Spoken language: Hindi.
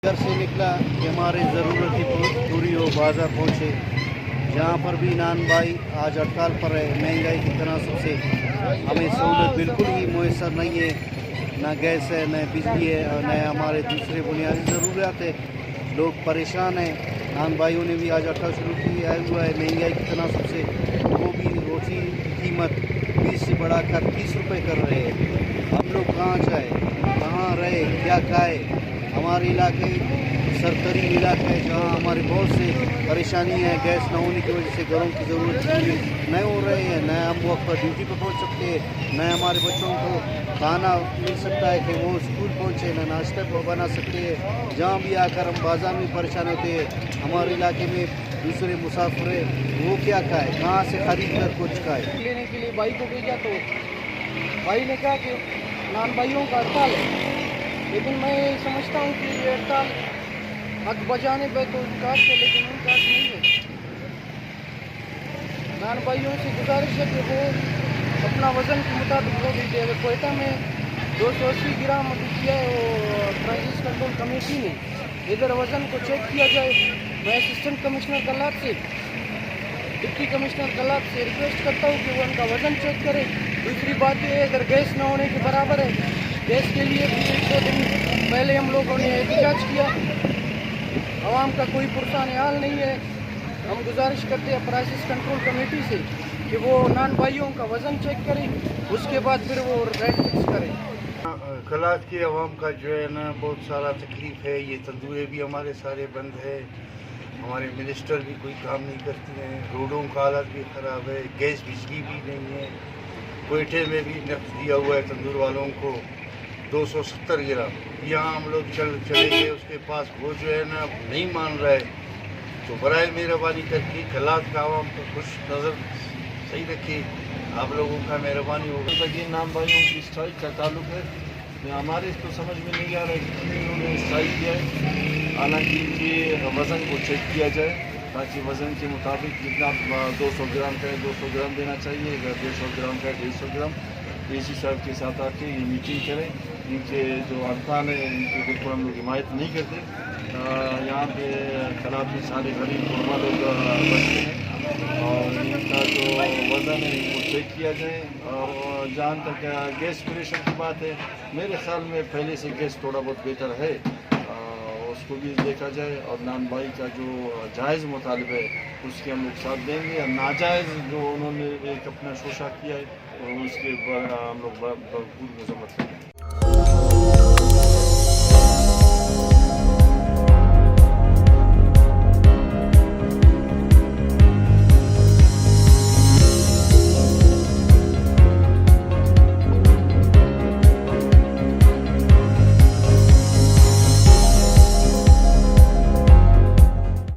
घर से निकला कि हमारी ज़रूरत ही पूरी हो, बाज़ार पहुँचे। जहाँ पर भी नान भाई आज हड़ताल पर है। महंगाई की तनासब से हमें सहूलत बिल्कुल ही मुयसर नहीं है, ना गैस है, न बिजली है, न हमारे दूसरे बुनियादी ज़रूरियात है। लोग परेशान हैं। नान भाइयों ने भी आज हड़ताल शुरू किया हुआ है महंगाई की तनासब से। वो भी रोटी की कीमत 20 से बढ़ाकर 30 रुपये कर रहे हैं। हम लोग कहाँ जाए, कहाँ रहे, क्या खाए। हमारे इलाके सरतरीन इलाका है जहाँ हमारे बहुत से परेशानी है। गैस न होने की वजह से घरों की ज़रूरत पूरी नहीं हो रहे हैं, न हम वक्त पर ड्यूटी पर पहुँच सकते हैं, न हमारे बच्चों को खाना मिल सकता है कि वो स्कूल पहुँचे, न नाश्ता बना सकते हैं। जहाँ भी आकर हम बाज़ार में परेशान होते हैं। हमारे इलाके में दूसरे मुसाफिर है, वो क्या खाए, कहाँ से खरीद कर कुछ खाए। लेने के लिए भाई को भेजा तो भाई ने कहा कि नान भाइयों का हड़ताल है, लेकिन मैं समझता हूँ कि ये हड़ताल हक बजाने पे तो उनका है, लेकिन उनका नहीं है। नान भाइयों से गुजारिश है कि वो अपना वज़न के मुताबिक वो भी दे। कोयटा में 280 ग्राम अभी किया है वो प्राइस कंट्रोल कमेटी ने। इधर वज़न को चेक किया जाए। मैं असिस्टेंट कमिश्नर गलात से, डिप्टी कमिश्नर गलात से रिक्वेस्ट करता हूँ कि वो उनका वज़न चेक करें। दूसरी बात ये है, इधर गैस न होने के बराबर है। गैस के लिए भी 1-2 दिन पहले हम लोगों ने एहतजाज किया। आवाम का कोई पुरसान हाल नहीं है। हम गुजारिश करते हैं प्राइसेस कंट्रोल कमेटी से कि वो नान भाइयों का वज़न चेक करें, उसके बाद फिर वो रेट फिक्स करें। कलात की आवाम का जो है ना बहुत सारा तकलीफ़ है। ये तंदूरे भी हमारे सारे बंद है, हमारे मिनिस्टर भी कोई काम नहीं करती हैं, रोडों का हालत भी ख़राब है, गैस बिजली भी नहीं है। कोयटे में भी नफ्स दिया हुआ है तंदूर वालों को 270 ग्राम। यहाँ हम लोग चले गए, उसके पास वो जो है ना नहीं मान रहा है। तो बराए मेहरबानी करके कलात का आवाम को खुश नज़र सही रखिए, आप लोगों का मेहरबानी होगा। ये नाम भाइयों की स्ट्राइक का ताल्लुक है। हमारे तो समझ में नहीं आ रहा है कि इन्होंने स्ट्राइक किया है। हालांकि इनके वज़न को चेक किया जाए ताकि वज़न के मुताबिक जितना 200 ग्राम का है 200 ग्राम देना चाहिए, अगर 150 ग्राम का है 150 ग्राम। डीसी साहब के साथ आके ये मीटिंग करें। इनके जो अरकान है इनकी बिल्कुल हम लोग हिमायत नहीं करते। यहाँ पे कलात में सारे गरीब गुरबा लोग बसते हैं और इनका जो वज़न है इनको चेक किया जाए। और जहाँ तक गैस प्रेशर की बात है, मेरे ख्याल में पहले से गैस थोड़ा बहुत बेहतर है, उसको भी देखा जाए। और नान भाई का जो जायज़ मुतालबा है उसके हम लोग साथ देंगे। और नाजायज़ जो उन्होंने एक अपना शोशा किया है उसके हम लोग भरपूर मजम्मत करेंगे।